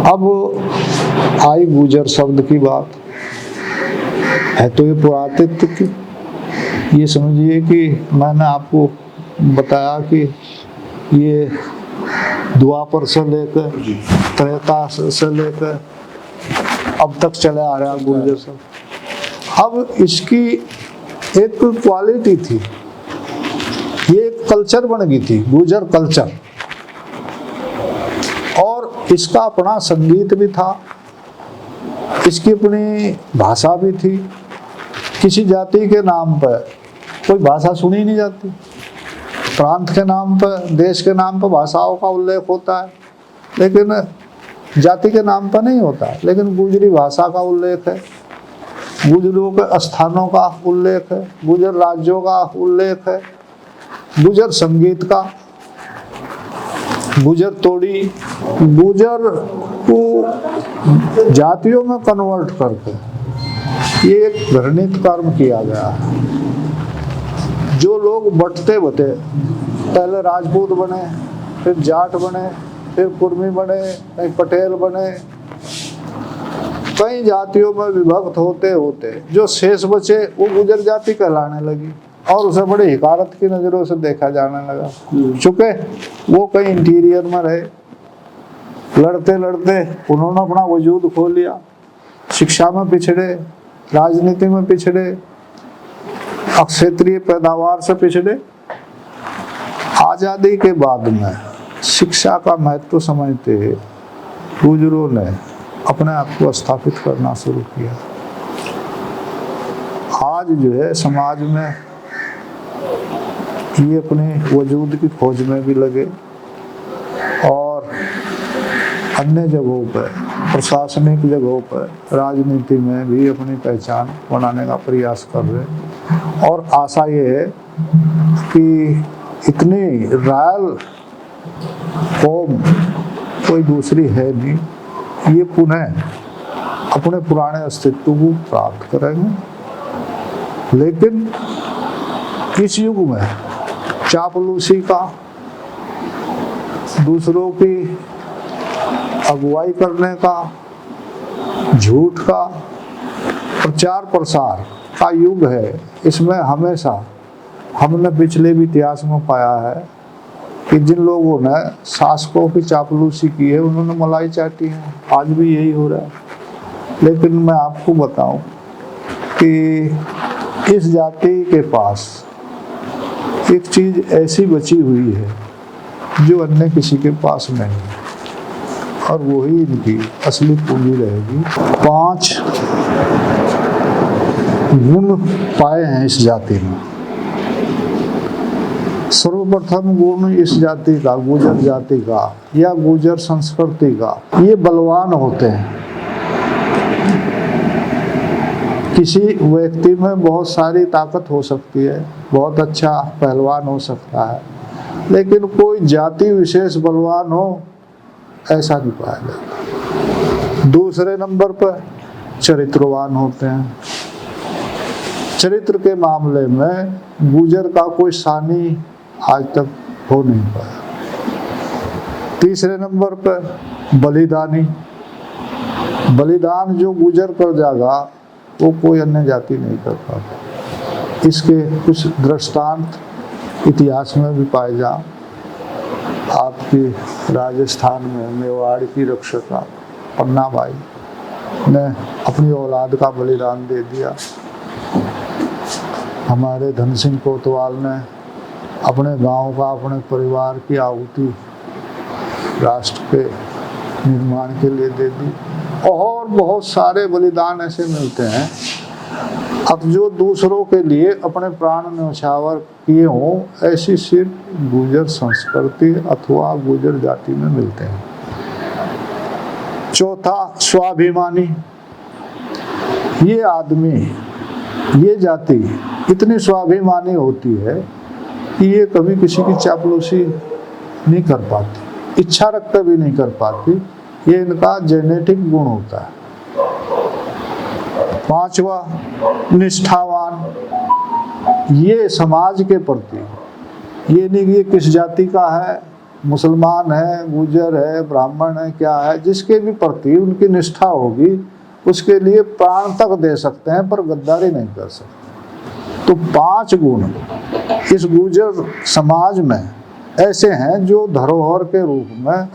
अब आई गुर्जर शब्द की बात, है तो ये पुरातत्व की। ये समझिए कि मैंने आपको बताया कि ये द्वापर से लेकर त्रेता से लेकर अब तक चले आ रहा गुर्जर शब्द। अब इसकी एक क्वालिटी थी, ये एक कल्चर बन गई थी, गुर्जर कल्चर। और इसका अपना संगीत भी था, इसकी अपनी भाषा भी थी। किसी जाति के नाम पर कोई भाषा सुनी नहीं जाती, प्रांत के नाम पर, देश के नाम पर भाषाओं का उल्लेख होता है, लेकिन जाति के नाम पर नहीं होता। लेकिन गुजरी भाषा का उल्लेख है, गुजरों के स्थानों का उल्लेख है, गुजर राज्यों का उल्लेख है, गुजर संगीत का, गुजर तोड़ी, गुजर को जातियों में कन्वर्ट करके ये एक घृणित कर्म किया गया है। जो लोग बंटते बटे, पहले राजपूत बने, फिर जाट बने, फिर कुर्मी बने, फिर पटेल बने, कई जातियों में विभक्त होते होते जो शेष बचे वो गुजर जाति कहलाने लगी और उसे बड़े हिकारत की नजरों से देखा जाने लगा। चूंकि वो कहीं इंटीरियर में रहे, लड़ते लड़ते उन्होंने अपना वजूद खो लिया, शिक्षा में पिछड़े, राजनीति में पिछड़े, क्षेत्रीय पैदावार से पिछड़े। आजादी के बाद में शिक्षा का महत्व समझते हुए गुजरों ने अपने आप को स्थापित करना शुरू किया। आज जो है समाज में ये अपने वजूद की खोज में भी लगे और अन्य जगहों पर, प्रशासनिक जगहों पर, राजनीति में भी अपनी पहचान बनाने का प्रयास कर रहे हैं। और आशा ये है कि इतनी रॉयल कौम कोई दूसरी है नहीं, ये पुनः अपने पुराने अस्तित्व को प्राप्त करेंगे। लेकिन इस युग में चापलूसी का, दूसरों की अगुवाई करने का, झूठ का प्रचार प्रसार का युग है। इसमें हमेशा हमने पिछले भी इतिहास में पाया है कि जिन लोगों ने शासकों की चापलूसी की है उन्होंने मलाई चाटी है। आज भी यही हो रहा है। लेकिन मैं आपको बताऊं कि इस जाति के पास एक चीज ऐसी बची हुई है जो अन्य किसी के पास नहीं है, और वही इनकी असली पूंजी रहेगी। 5 गुण पाए हैं इस जाति में। सर्वप्रथम गुण इस जाति का, गुजर जाति का या गुजर संस्कृति का, ये बलवान होते हैं। किसी व्यक्ति में बहुत सारी ताकत हो सकती है, बहुत अच्छा पहलवान हो सकता है, लेकिन कोई जाति विशेष बलवान हो ऐसा नहीं पाया जाता। दूसरे नंबर पर चरित्रवान होते हैं। चरित्र के मामले में गुजर का कोई सानी आज तक हो नहीं पाया। तीसरे नंबर पर बलिदानी। बलिदान जो गुजर कर जाएगा वो कोई अन्य जाति नहीं कर पाता। इसके कुछ दृष्टांत इतिहास में भी पाए जा। आपकी राजस्थान में मेवाड़ की रक्षका पन्नाबाई ने अपनी औलाद का बलिदान दे दिया। हमारे धन सिंह कोतवाल ने अपने गांव का, अपने परिवार की आहुति राष्ट्र के निर्माण के लिए दे दी। और बहुत सारे बलिदान ऐसे मिलते हैं अब जो दूसरों के लिए अपने प्राण न्यौछावर किए हों, ऐसी सिर्फ गुजर संस्कृति अथवा गुजर जाति में मिलते हैं। चौथा, स्वाभिमानी। ये आदमी, ये जाति इतनी स्वाभिमानी होती है कि ये कभी किसी की चापलूसी नहीं कर पाती, इच्छा रखकर भी नहीं कर पाती। ये इनका जेनेटिक गुण होता है। पांचवा, निष्ठावान। ये समाज के प्रति, ये नहीं कि ये किस जाति का है मुसलमान है, गुजर है, ब्राह्मण है, क्या है, जिसके भी प्रति उनकी निष्ठा होगी उसके लिए प्राण तक दे सकते हैं, पर गद्दारी नहीं कर सकते। तो 5 गुण इस गुजर समाज में ऐसे हैं जो धरोहर के रूप में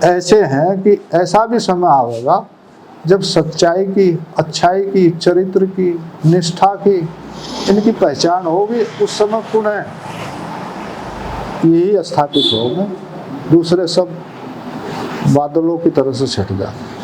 ऐसे हैं कि ऐसा भी समय आएगा जब सच्चाई की, अच्छाई की, चरित्र की, निष्ठा की इनकी पहचान होगी। उस समय पुनः यही स्थापित होंगे, दूसरे सब बादलों की तरह से छट जाते।